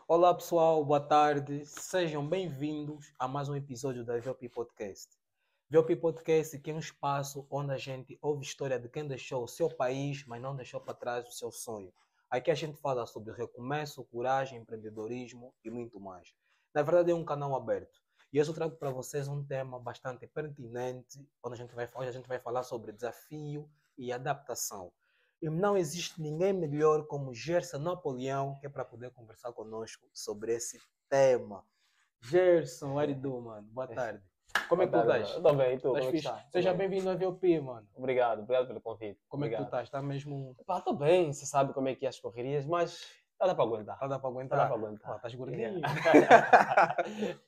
Olá pessoal, boa tarde, sejam bem-vindos a mais um episódio da VOP Podcast. VOP Podcast que é um espaço onde a gente ouve história de quem deixou o seu país, mas não deixou para trás o seu sonho. Aqui a gente fala sobre recomeço, coragem, empreendedorismo e muito mais. Na verdade é um canal aberto e hoje eu trago para vocês um tema bastante pertinente, onde hoje a gente vai falar sobre desafio e adaptação. E não existe ninguém melhor como Gerson Napoleão, que é para poder conversar conosco sobre esse tema. Gerson, Aridu, mano, boa tarde. Como é Boa que tu tarde, estás? mano. Estou bem, e tu? Estás Como é que fixe? está? Seja Bem. bem-vindo ao VOP, mano. Obrigado pelo convite. Como é que tu Obrigado. estás? Está mesmo. Estou bem, você sabe como é que é as correrias, mas dá para aguentar. Dá para Dá aguentar? para aguentar. Pô, estás gordinho.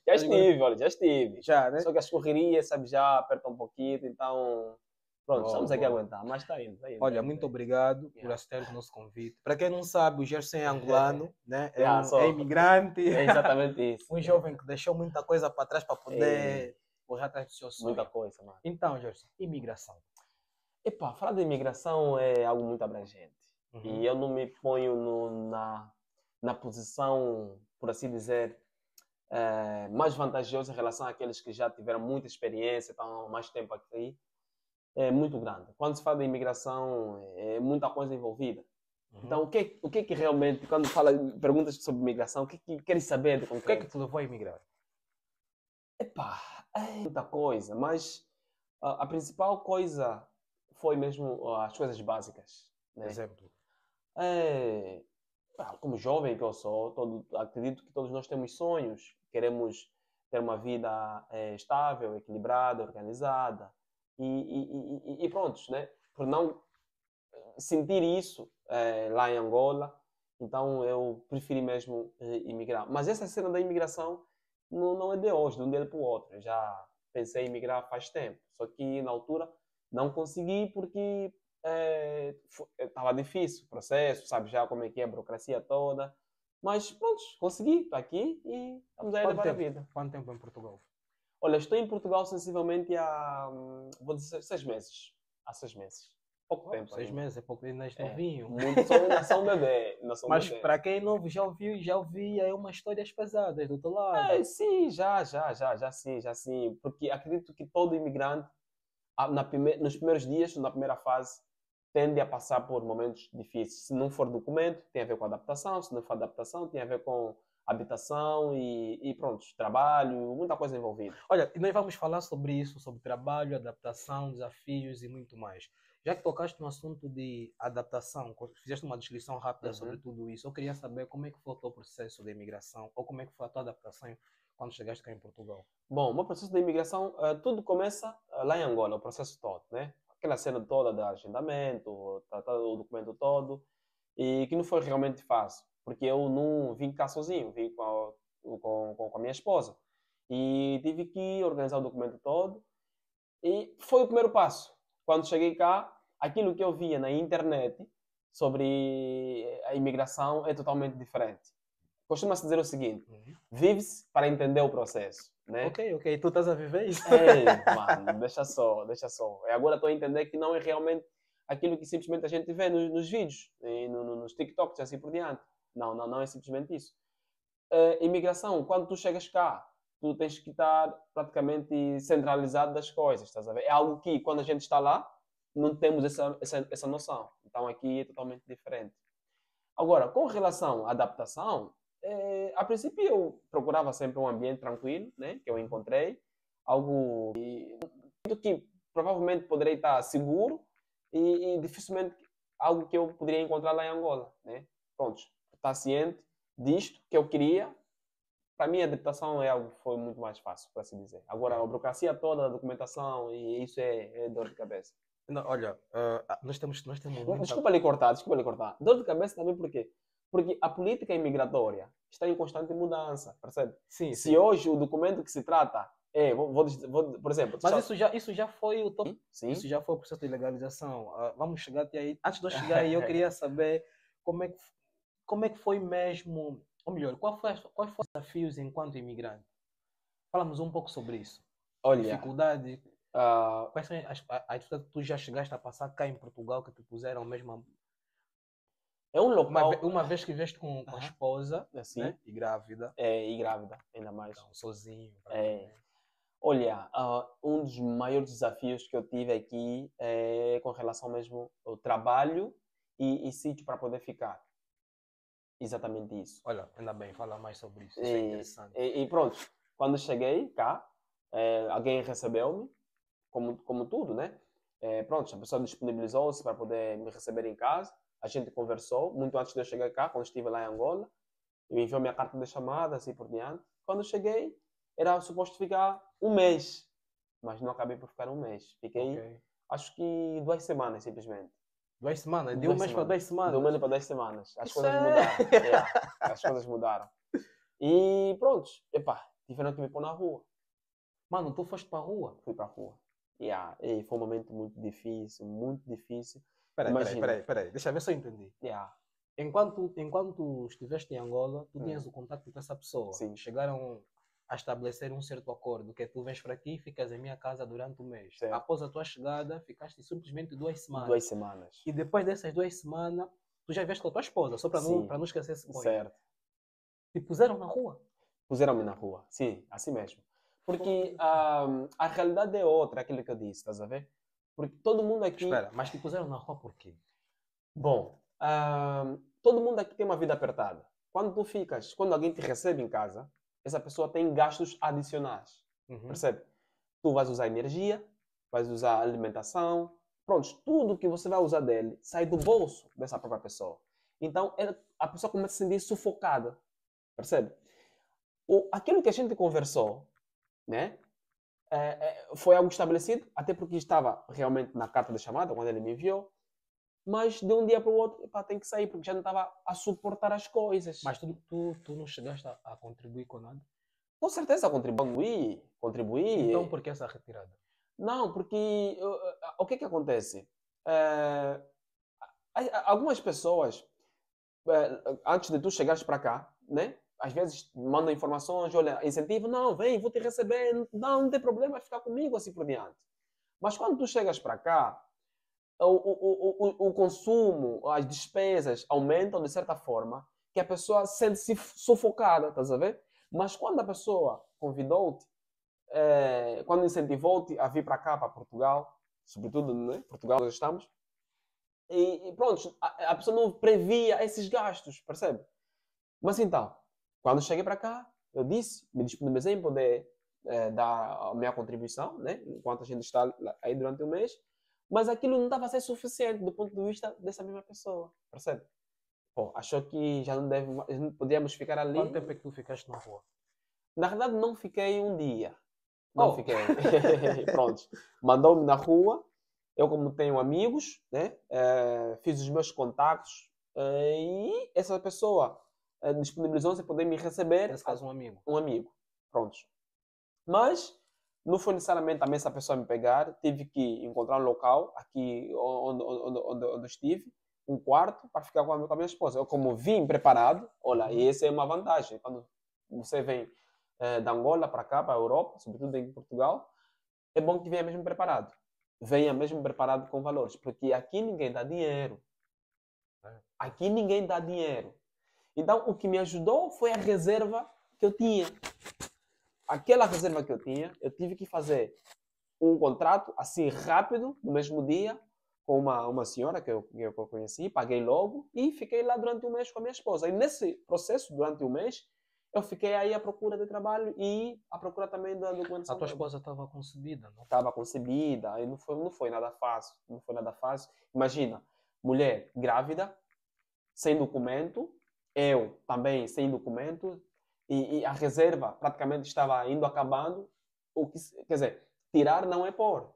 Já estive, olha, já estive. Já, né? Só que as correrias, sabe, já apertam um pouquinho, então. Pronto, Boa, estamos aqui a boa. aguentar, mas está indo, está indo. Olha, tá indo, muito tá indo. obrigado por Yeah. aceitar o nosso convite. Para quem não sabe, o Gerson é angolano, né? Yeah, sou. É imigrante, É exatamente isso. um jovem que deixou muita coisa para trás para poder correr atrás do seu sonho. Muita coisa, mano. Então, Gerson, imigração. Epá, falar de imigração é algo muito abrangente. Uhum. E eu não me ponho na posição, por assim dizer, mais vantajosa em relação àqueles que já tiveram muita experiência, estão há mais tempo aqui. É muito grande. Quando se fala de imigração, é muita coisa envolvida. Uhum. Então, o que é que realmente, quando perguntas sobre imigração, o que é que queres saber de O que é concreto? que te levou a emigrar? Epá, é muita coisa, mas a principal coisa foi mesmo as coisas básicas, né? Exemplo. Como jovem que eu sou, acredito que todos nós temos sonhos, queremos ter uma vida estável, equilibrada, organizada e prontos, né? Por não sentir isso lá em Angola, então eu preferi mesmo imigrar. Mas essa cena da imigração não é de hoje, de um dia para o outro. Eu já pensei em imigrar faz tempo, só que na altura não consegui porque estava difícil o processo, sabe já como é que é a burocracia toda. Mas pronto, consegui, estou aqui e estamos aí a levar a vida. Quanto tempo em Portugal? Olha, estou em Portugal sensivelmente há, vou dizer, 6 meses. Há 6 meses. Pouco tempo 6 ainda. meses, é pouco, ainda és novinho. Muito, ainda sou um bebê. Ainda sou um Mas bebê. para quem é novo, já ouvi aí umas histórias pesadas do teu lado. Sim, já sim. Porque acredito que todo imigrante, nos primeiros dias, na primeira fase, tende a passar por momentos difíceis. Se não for documento, tem a ver com adaptação. Se não for adaptação, tem a ver com habitação e pronto, trabalho, muita coisa envolvida. Olha, nós vamos falar sobre isso, sobre trabalho, adaptação, desafios e muito mais. Já que tocaste no assunto de adaptação, fizeste uma descrição rápida sobre tudo isso, eu queria saber como é que foi o teu processo de imigração ou como é que foi a tua adaptação quando chegaste cá em Portugal. Bom, o meu processo de imigração, tudo começa lá em Angola, o processo todo, né? Aquela cena toda de agendamento, o documento todo, e que não foi realmente fácil, porque eu não vim cá sozinho, vim com a minha esposa. E tive que organizar o documento todo, e foi o primeiro passo. Quando cheguei cá, aquilo que eu via na internet sobre a imigração é totalmente diferente. Costuma-se dizer o seguinte: vive-se para entender o processo, né? Ok, tu estás a viver isso? Ei, mano, deixa só. E agora estou a entender que não é realmente aquilo que simplesmente a gente vê nos vídeos, e nos TikToks e assim por diante. Não é simplesmente isso. Imigração, quando tu chegas cá, tu tens que estar praticamente centralizado das coisas, estás a ver? É algo que, quando a gente está lá, não temos essa noção. Então aqui é totalmente diferente. Agora, com relação à adaptação, a princípio eu procurava sempre um ambiente tranquilo, né, que eu encontrei, algo que provavelmente poderia estar seguro e dificilmente algo que eu poderia encontrar lá em Angola, né? Pronto, estar ciente disto que eu queria. Para mim, a adaptação é algo que foi muito mais fácil, por assim dizer. Agora, a burocracia toda, a documentação, e isso é dor de cabeça. Não, olha, nós temos muita... Desculpa lhe cortar. Dor de cabeça também por quê? Porque a política imigratória está em constante mudança, percebe? Sim, Se sim. hoje o documento que se trata por exemplo... Mas isso já foi o top. Sim. Isso já foi o processo de legalização. Vamos chegar até aí. Antes de eu chegar aí, eu queria saber como é que foi mesmo, ou melhor, quais foram os desafios enquanto imigrante? Falamos um pouco sobre isso. Olha, dificuldade. Quais são as dificuldades que tu já chegaste a passar cá em Portugal que te puseram mesmo É um local... Uma vez que vieste com a esposa, Assim, né? E grávida, e grávida, ainda mais. então, sozinho, É. praticamente. Olha, um dos maiores desafios que eu tive aqui é com relação mesmo ao trabalho e sítio para poder ficar. Exatamente isso. Olha, ainda bem, fala mais sobre isso. Isso é interessante. E pronto, quando cheguei cá, alguém recebeu-me, como tudo, né? Pronto, a pessoa disponibilizou-se para poder me receber em casa. A gente conversou, muito antes de eu chegar cá, quando estive lá em Angola. Me enviou minha carta de chamada, assim por diante. Quando cheguei, era suposto ficar um mês. Mas não acabei por ficar um mês. Fiquei, Ok. acho que 2 semanas, simplesmente. 2 semanas? De um 2 mês para semanas. 2 semanas? De um mês para 2 semanas. As Isso coisas é... mudaram. As coisas mudaram. E pronto, tiveram que me pôr na rua. Mano, tu foste para a rua? Fui para a rua. E foi um momento muito difícil, muito difícil. Peraí. Imagina. Deixa eu ver se eu entendi. Yeah, Enquanto estiveste em Angola, tu tinhas Hum. o contato com essa pessoa. Sim. Chegaram a estabelecer um certo acordo, que é tu vens para aqui e ficas em minha casa durante um mês. Certo. Após a tua chegada, ficaste simplesmente 2 semanas. 2 semanas. E depois dessas 2 semanas, tu já vieste com a tua esposa, só para Sim. não esquecer esse ponto. Certo. Te puseram na rua. Puseram-me na rua. Sim, assim mesmo. Porque a realidade é outra, aquilo que eu disse, estás a ver? Porque todo mundo aqui... Espera, mas te puseram na rua por quê? Bom, todo mundo aqui tem uma vida apertada. Quando alguém te recebe em casa, essa pessoa tem gastos adicionais. Uhum. Percebe? Tu vais usar energia, vais usar alimentação, pronto, tudo que você vai usar dele sai do bolso dessa própria pessoa. Então, a pessoa começa a se sentir sufocada. Percebe? Aquilo que a gente conversou, né? Foi algo estabelecido, até porque estava realmente na carta de chamada, quando ele me enviou. Mas de um dia para o outro, tem que sair, porque já não estava a suportar as coisas. Mas tu não chegaste a contribuir com nada? Com certeza contribuí. Então por que essa retirada? Não, porque o que é que acontece? Algumas pessoas, antes de tu chegares para cá, né? Às vezes mandam informações, olha, incentivo, não, vem, vou te receber, não tem problema, vai ficar comigo assim por diante. Mas quando tu chegas para cá, o consumo, as despesas aumentam de certa forma que a pessoa sente-se sufocada, estás a ver? Mas quando a pessoa convidou-te, quando incentivou-te a vir para cá, para Portugal, sobretudo, né? Portugal nós estamos, e pronto, a pessoa não previa esses gastos, percebe? Mas então, quando cheguei para cá, eu me disponibilizei em poder dar a minha contribuição, né? Enquanto a gente está aí durante o mês, mas aquilo não estava a ser suficiente do ponto de vista dessa mesma pessoa, percebe? Pô, achou que já não podíamos ficar ali. Quanto tempo é que tu ficaste na rua? Na verdade, não fiquei um dia. Oh. Fiquei. Pronto. Mandou-me na rua. Eu, como tenho amigos, né? Fiz os meus contactos e essa pessoa disponibilizou-se a poder me receber. Nesse caso, um amigo. Um amigo. Pronto. Mas não foi necessariamente também essa pessoa me pegar. Tive que encontrar um local aqui onde eu estive, um quarto, para ficar com a minha esposa. Eu, como vim preparado, olha, e essa é uma vantagem. Quando você vem da Angola para cá, para a Europa, sobretudo em Portugal, é bom que venha mesmo preparado. Venha mesmo preparado com valores, porque aqui ninguém dá dinheiro. Aqui ninguém dá dinheiro. Então, o que me ajudou foi a reserva que eu tinha. Aquela reserva que eu tinha, eu tive que fazer um contrato assim rápido, no mesmo dia, com uma senhora que eu conheci, paguei logo e fiquei lá durante um mês com a minha esposa. E nesse processo, durante um mês, eu fiquei aí à procura de trabalho e à procura também da documentação. A tua esposa estava concebida, não? Estava concebida, e não foi nada fácil. Não foi nada fácil. Imagina, mulher grávida, sem documento, eu também sem documento, e a reserva praticamente estava indo acabando. Quer dizer, tirar não é pôr.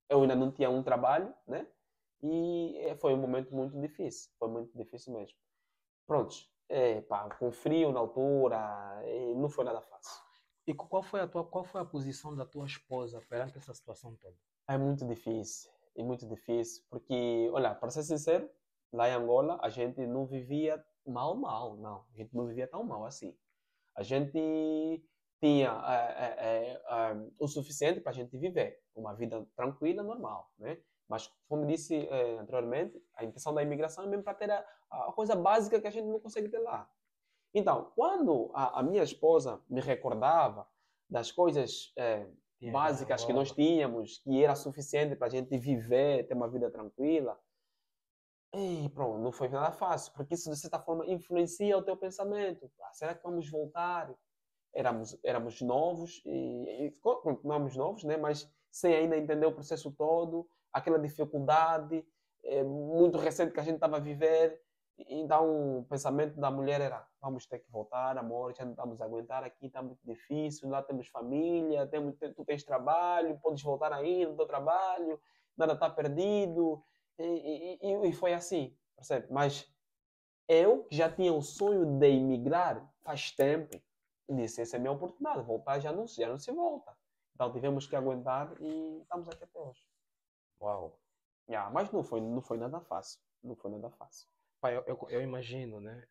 Eu ainda não tinha um trabalho, né? E foi um momento muito difícil. Foi muito difícil mesmo. Prontos. Com frio na altura, não foi nada fácil. E qual foi a posição da tua esposa perante essa situação toda? É muito difícil. É muito difícil. Porque, olha, para ser sincero, lá em Angola, a gente não vivia mal, não. A gente não vivia tão mal assim. A gente tinha o suficiente para a gente viver uma vida tranquila, normal, né? Mas, como disse anteriormente, a intenção da imigração é mesmo para ter a coisa básica que a gente não consegue ter lá. Então, quando a minha esposa me recordava das coisas Tinha já em básicas que nós Angola. tínhamos, que era suficiente para a gente viver, ter uma vida tranquila, e pronto, não foi nada fácil, porque isso de certa forma influencia o teu pensamento. Ah, será que vamos voltar? Éramos novos e continuamos novos, né? Mas sem ainda entender o processo todo, aquela dificuldade muito recente que a gente estava a viver. Então, o pensamento da mulher era: vamos ter que voltar, amor, já não estamos a aguentar aqui, está muito difícil, lá temos família, tu tens trabalho, podes voltar aí no teu trabalho, nada está perdido. E foi assim, percebe? Mas eu, que já tinha o sonho de emigrar faz tempo, disse: essa é a minha oportunidade, voltar já não se volta. Então tivemos que aguentar e estamos aqui até hoje. Uau. Yeah, mas não foi nada fácil. Não foi nada fácil. Pá, eu imagino, né?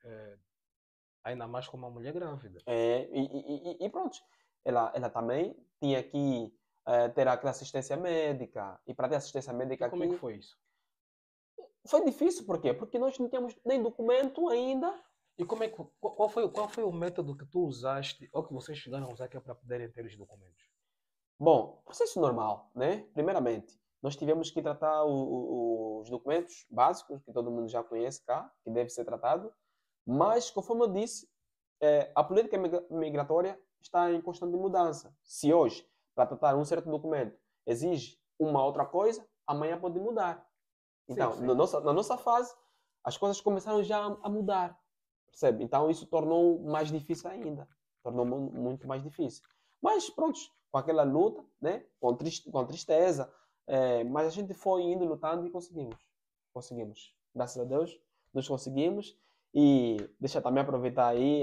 Ainda mais com uma mulher grávida. E pronto, ela também tinha que ter aquela assistência médica. E para ter assistência médica E como é que aqui, foi isso? foi difícil, por quê? Porque nós não tínhamos nem documento ainda. E como é que, qual foi o método que tu usaste ou que vocês chegaram a usar que é para poderem ter os documentos? Bom, processo normal, né? Primeiramente, nós tivemos que tratar os documentos básicos, que todo mundo já conhece cá, que deve ser tratado, mas, conforme eu disse, a política migratória está em constante mudança. Se hoje, para tratar um certo documento, exige uma outra coisa, amanhã pode mudar. Sim, Então, sim. na nossa fase, as coisas começaram já a mudar, percebe? Então, isso tornou mais difícil ainda. Tornou muito mais difícil. Mas, pronto, com aquela luta, né? Com tristeza, mas a gente foi indo, lutando e conseguimos. Conseguimos. Graças a Deus, nós conseguimos. E deixa eu também aproveitar aí,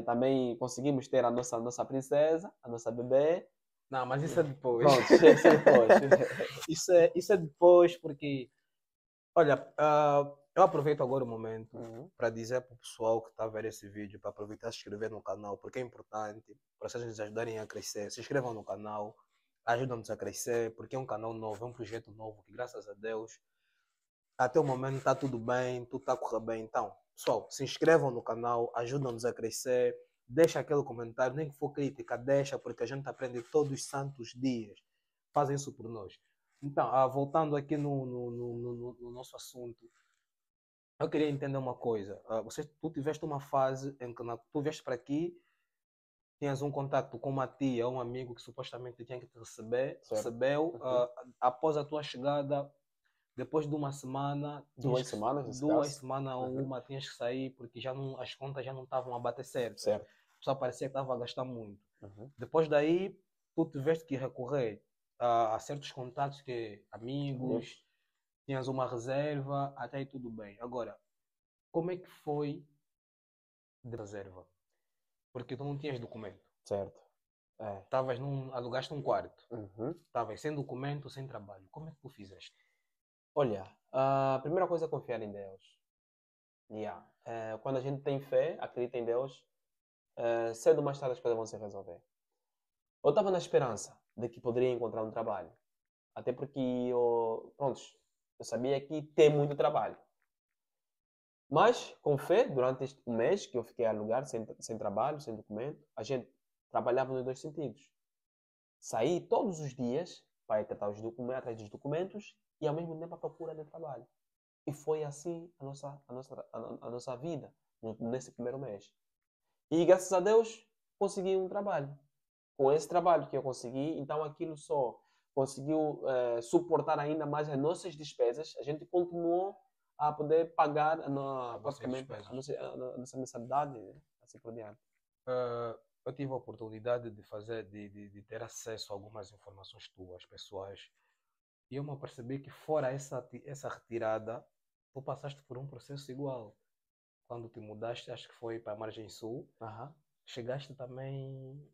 também conseguimos ter a nossa princesa, a nossa bebê. Não, mas isso é depois. Pronto, isso é depois. Isso é depois, porque, olha, eu aproveito agora o momento Uhum. para dizer para o pessoal que está a ver esse vídeo, para aproveitar e se inscrever no canal, porque é importante para vocês nos ajudarem a crescer. Se inscrevam no canal, ajudam-nos a crescer, porque é um canal novo, é um projeto novo que, graças a Deus, até o momento está tudo bem, tudo está a correr bem. Então, pessoal, se inscrevam no canal, ajudam-nos a crescer, deixa aquele comentário, nem que for crítica, deixa, porque a gente aprende todos os santos dias. Fazem isso por nós. Então, voltando aqui no nosso assunto, eu queria entender uma coisa. Tu tiveste uma fase em que tu vieste para aqui, tinhas um contato com uma tia, um amigo que supostamente tinha que te receber, Certo. recebeu. Uhum. Após a tua chegada, depois de uma semana, 2 semanas, nesse 2 semanas ou Uhum. uma, tinhas que sair porque as contas já não estavam a bater certas. Certo. Só parecia que estava a gastar muito. Uhum. Depois daí, tu tiveste que recorrer a certos contatos que Amigos. amigos, tinhas uma reserva, até aí tudo bem. Agora, como é que foi de reserva? Porque tu não tinhas documento. Certo. É. Alugaste um quarto. Uhum. Estavas sem documento, sem trabalho. Como é que tu fizeste? Olha, a primeira coisa é confiar em Deus. Yeah. Quando a gente tem fé, acredita em Deus, cedo ou mais tarde as coisas vão se resolver. Eu estava na esperança de que poderia encontrar um trabalho. Até porque eu sabia que tem muito trabalho. Mas, com fé, durante este mês que eu fiquei a alugar, sem trabalho, sem documento, a gente trabalhava nos dois sentidos. Saí todos os dias para ir tratar os documentos, atrás dos documentos e ao mesmo tempo à procura de trabalho. E foi assim a nossa vida nesse primeiro mês. E graças a Deus consegui um trabalho. Com esse trabalho que eu consegui, então aquilo só conseguiu suportar ainda mais as nossas despesas. A gente continuou a poder pagar As vossas praticamente a despesas. nossa mensalidade, né? Assim por diante. Eu tive a oportunidade de fazer, de ter acesso a algumas informações tuas, pessoais, e eu me apercebi que fora essa retirada, tu passaste por um processo igual. Quando te mudaste, acho que foi para a Margem Sul, Aham. chegaste também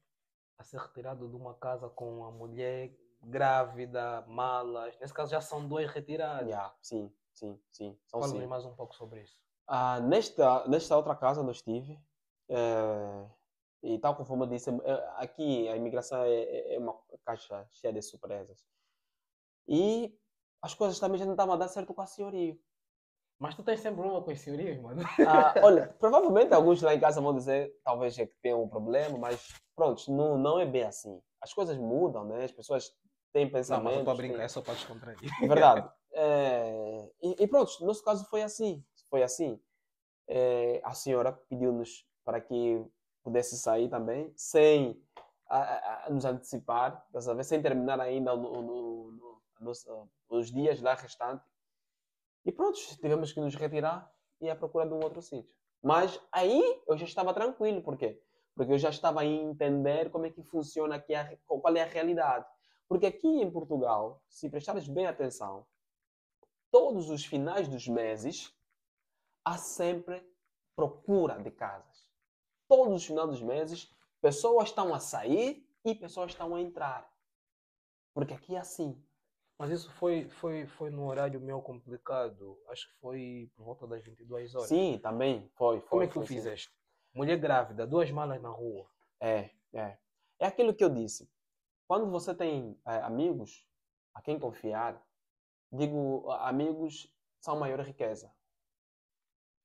a ser retirado de uma casa com a mulher grávida, malas. Nesse caso já são duas retiradas. Yeah, sim, sim, sim. São Fala-nos sim. mais um pouco sobre isso. Nesta outra casa onde eu estive, e tal conforme eu disse, aqui a imigração é uma caixa cheia de surpresas. E as coisas também já não estavam a dar certo com a senhoria. Mas tu tens sempre problema com as teorias, mano. Olha, provavelmente alguns lá em casa vão dizer, talvez é que tem um problema, mas pronto, não é bem assim. As coisas mudam, né? As pessoas têm Não, mas eu estou a pensamentos, brincar, têm... é só para descontrair. Verdade. E pronto, no nosso caso foi assim. Foi assim. A senhora pediu-nos para que pudesse sair também, sem nos antecipar, estás a ver? Sem terminar ainda os dias lá restantes. E pronto, tivemos que nos retirar e ir à procura de um outro sítio. Mas aí eu já estava tranquilo, por quê? Porque eu já estava a entender como é que funciona aqui, qual é a realidade. Porque aqui em Portugal, se prestares bem atenção, todos os finais dos meses há sempre procura de casas. Todos os finais dos meses, pessoas estão a sair e pessoas estão a entrar. Porque aqui é assim. Mas isso foi num horário meio complicado. Acho que foi por volta das 22 horas. Sim, também foi, Como foi, é que tu foi sim. fizeste? Mulher grávida, 2 malas na rua. É, é. É aquilo que eu disse. Quando você tem amigos a quem confiar, digo, amigos são maior riqueza.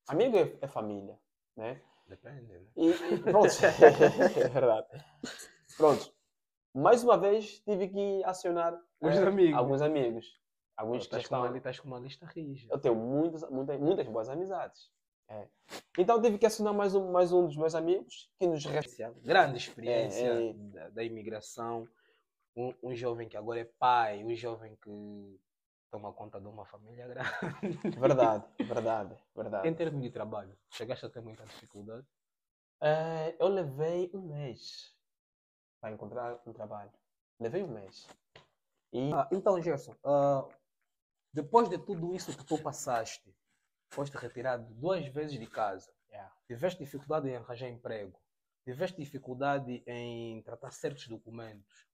Amigo é família, né? Depende, né? E pronto, é verdade. Pronto. Mais uma vez tive que acionar Os amigos. alguns amigos. Alguns que já Estás com uma lista rija. Eu tenho muitas boas amizades. É. Então tive que acionar mais um dos meus amigos que nos Grande experiência é, da imigração. Um jovem que agora é pai, um jovem que toma conta de uma família grande. verdade, verdade, Em verdade. termos de trabalho, chegaste a ter muita dificuldade? Eu levei um mês para encontrar um trabalho. Levei um mês. Então, Gerson, depois de tudo isso que tu passaste, foste retirado 2 vezes de casa, Yeah. tiveste dificuldade em arranjar emprego, tiveste dificuldade em tratar certos documentos,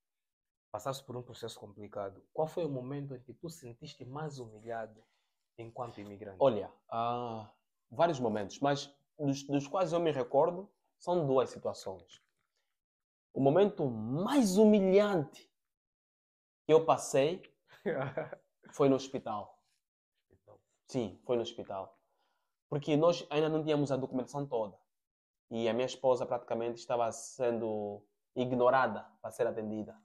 passaste por um processo complicado. Qual foi o momento em que tu sentiste mais humilhado enquanto imigrante? Olha, vários momentos, mas dos quais eu me recordo são duas situações. O momento mais humilhante que eu passei foi no hospital. Sim, foi no hospital. Porque nós ainda não tínhamos a documentação toda. E a minha esposa praticamente estava sendo ignorada para ser atendida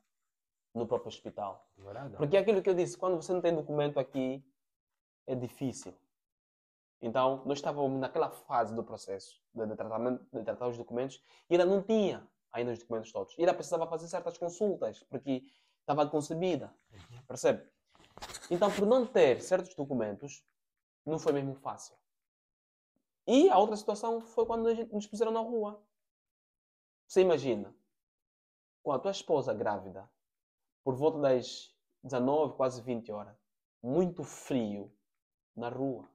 no próprio hospital. Ignorada? Porque é aquilo que eu disse, quando você não tem documento aqui, é difícil. Então, nós estávamos naquela fase do processo de tratamento, de tratar os documentos, e ela não tinha ainda os documentos todos. E ela precisava fazer certas consultas, porque estava concebida. Percebe? Então, por não ter certos documentos, não foi mesmo fácil. E a outra situação foi quando nos puseram na rua. Você imagina, com a tua esposa grávida, por volta das 19, quase 20 horas, muito frio, na rua.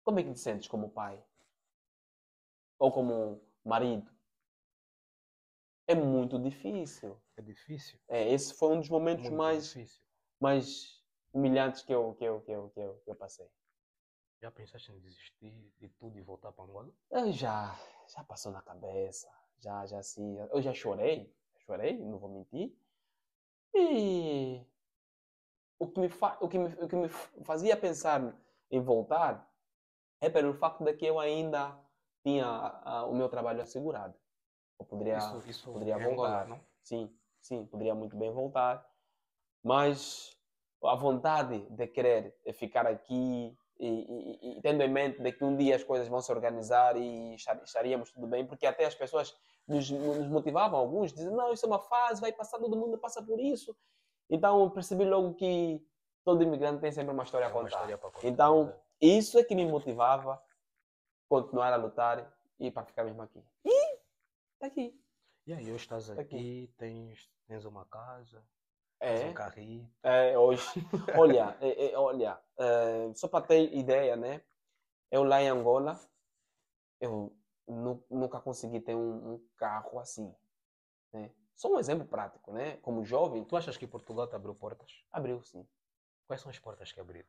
Como é que te sentes como pai? Ou como marido? É muito difícil. É difícil, Esse foi um dos momentos muito difícil. mais humilhantes que eu passei. Já pensaste em desistir de tudo e voltar para Angola? Já passou na cabeça. Já sim. Eu já chorei, não vou mentir. E o que me fazia pensar em voltar é pelo facto de que eu ainda tinha o meu trabalho assegurado. Eu Isso poderia em Angola, voltar. não? Sim, poderia muito bem voltar. Mas a vontade de querer ficar aqui e tendo em mente de que um dia as coisas vão se organizar e estaríamos tudo bem, porque até as pessoas nos motivavam, alguns dizem, não, isso é uma fase, vai passar, todo mundo passa por isso. Então eu percebi logo que todo imigrante tem sempre uma história a É uma contar. história para contar, Então verdade. isso é que me motivava a continuar a lutar e para ficar mesmo aqui. E está aqui. E aí, hoje estás Tá aqui. aqui, tens uma casa, tens um É, carrinho. hoje. Olha, só para ter ideia, né? Eu lá em Angola, eu nunca consegui ter um carro assim, né? Só um exemplo prático, né? Como jovem, Tu achas que Portugal te abriu portas? abriu sim. Quais são as portas que abriram?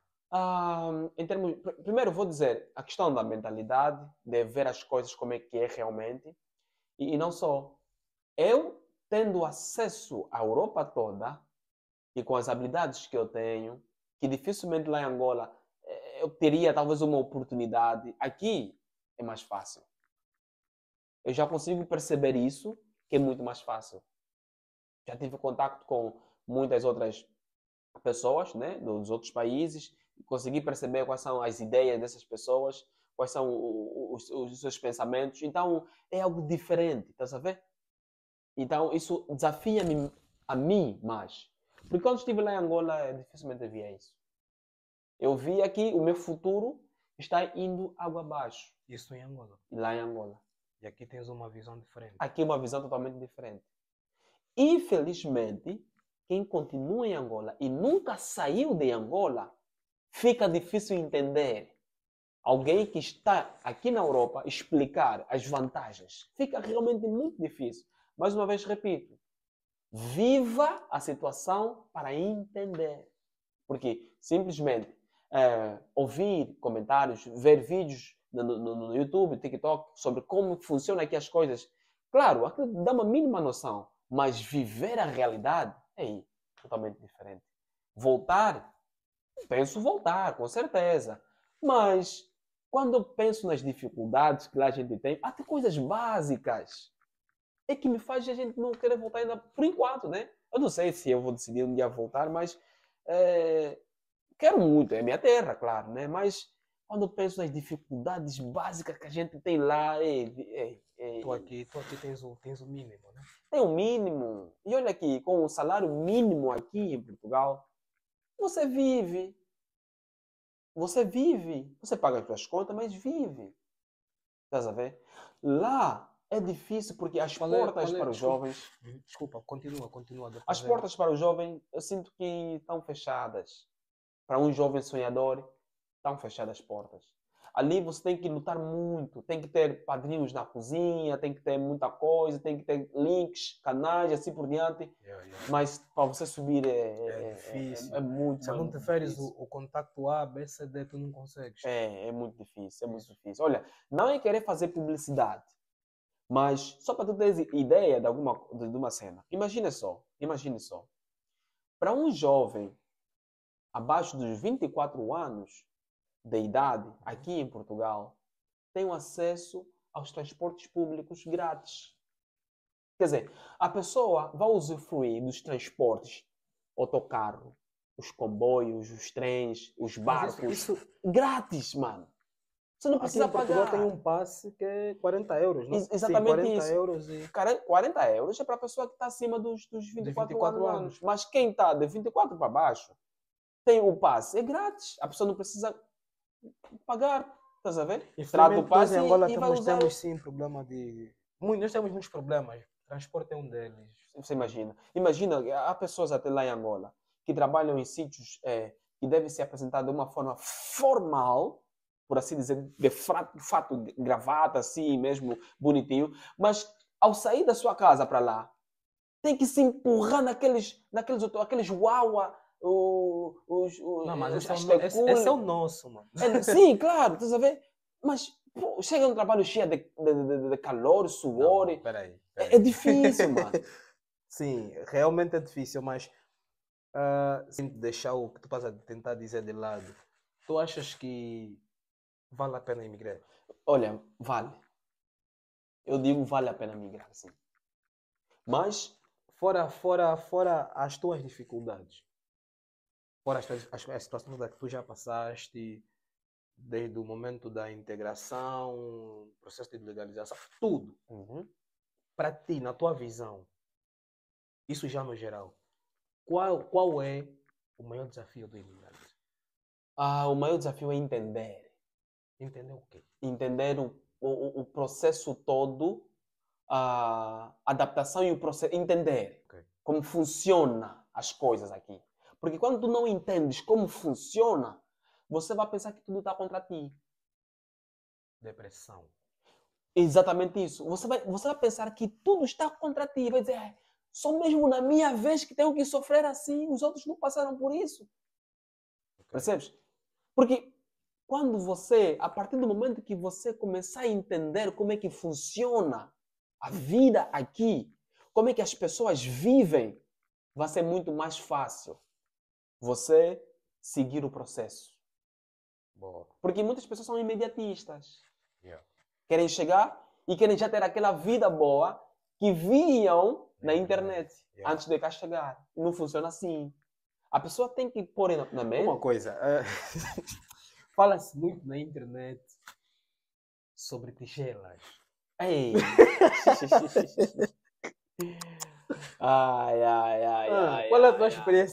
Em termos, primeiro vou dizer a questão da mentalidade, de ver as coisas como é que é realmente, e não só. Eu tendo acesso à Europa toda, e com as habilidades que eu tenho, que dificilmente lá em Angola eu teria talvez uma oportunidade, aqui é mais fácil. Eu já consigo perceber isso, que é muito mais fácil. Já tive contato com muitas outras pessoas, né, dos outros países, consegui perceber quais são as ideias dessas pessoas, quais são os seus pensamentos. Então, é algo diferente, estás a ver? Então, isso desafia-me a mim mais. Porque quando estive lá em Angola, eu dificilmente via isso. Eu via que o meu futuro está indo água abaixo, Isso em Angola. lá em Angola. E aqui tens uma visão diferente. Aqui é uma visão totalmente diferente. Infelizmente, quem continua em Angola e nunca saiu de Angola, fica difícil entender. Alguém que está aqui na Europa explicar as vantagens. Fica realmente muito difícil. Mais uma vez repito, viva a situação para entender. Porque simplesmente ouvir comentários, ver vídeos no YouTube, TikTok, sobre como funcionam aqui as coisas, claro, aquilo dá uma mínima noção, mas viver a realidade é totalmente diferente. Voltar, penso voltar, com certeza, mas quando eu penso nas dificuldades que lá a gente tem, até coisas básicas, é que me faz a gente não querer voltar ainda por enquanto, né? Eu não sei se eu vou decidir um dia voltar, mas quero muito, é minha terra, claro, né? Mas quando eu penso nas dificuldades básicas que a gente tem lá, Tu aqui tens o mínimo, né? tem um mínimo. E olha aqui, com o salário mínimo aqui em Portugal, você vive. Você vive. Você paga as suas contas, mas vive. Estás a ver? Lá é difícil porque as portas para os jovens... Desculpa, continua. As portas para o jovem, eu sinto que estão fechadas. Para um jovem sonhador, estão fechadas as portas. Ali você tem que lutar muito, tem que ter padrinhos na cozinha, tem que ter muita coisa, tem que ter links, canais, assim por diante. Mas para você subir é difícil. É muito. Se não tiveres o contacto A, B, C, D, tu não consegues. É muito difícil, é muito difícil. Olha, não é querer fazer publicidade, mas só para tu teres ideia de uma cena. Imagine só. Para um jovem abaixo dos 24 anos de idade, aqui em Portugal, tem acesso aos transportes públicos grátis. Quer dizer, a pessoa vai usufruir dos transportes, autocarro, os comboios, os trens, os barcos, grátis, mano. Você não precisa pagar. Tem um passe que é 40 euros, não? Exatamente. Sim, 40 isso. Euros e... 40 euros é para a pessoa que está acima dos 24 anos. Mas quem está de 24 para baixo, tem o passe, é grátis. A pessoa não precisa pagar. Estás a ver? Trata o passe em Angola temos sim problema de... Nós temos muitos problemas. Transporte é um deles. Você imagina. Imagina, há pessoas até lá em Angola que trabalham em sítios que devem ser apresentados de uma forma formal, por assim dizer, de fato, gravata, assim mesmo, bonitinho, mas ao sair da sua casa para lá, tem que se empurrar naqueles uaua, não, mas esse é o nosso, mano. Sim, claro, estás a ver? Mas pô, chega um trabalho cheio de calor, suor. Não, peraí. É difícil, mano. Sim, realmente é difícil, mas sem deixar o que tu estás a tentar dizer de lado, tu achas que vale a pena emigrar? Olha, vale. Eu digo vale a pena emigrar, sim. Mas fora as tuas dificuldades, fora as situações que tu já passaste, desde o momento da integração, processo de legalização, tudo. Para ti, na tua visão, isso já no geral, qual é o maior desafio do imigrante? O maior desafio é entender. Entender o quê? Entender o processo todo, a adaptação e o processo. Entender como funciona as coisas aqui. Porque quando tu não entendes como funciona, você vai pensar que tudo está contra ti. Depressão. Exatamente isso. Você vai pensar que tudo está contra ti. Vai dizer, só mesmo na minha vez que tenho que sofrer assim, os outros não passaram por isso. Percebes? Porque quando a partir do momento que você começar a entender como é que funciona a vida aqui, como é que as pessoas vivem, vai ser muito mais fácil você seguir o processo. Boa. Porque muitas pessoas são imediatistas. Yeah. Querem chegar e querem já ter aquela vida boa que viam na internet Yeah. antes de cá chegar. Não funciona assim. A pessoa tem que pôr na mente. Uma coisa, fala-se muito na internet sobre tigelas. Ei! Ai, ai, ai, ai. Qual é a tua ai, ai. experiência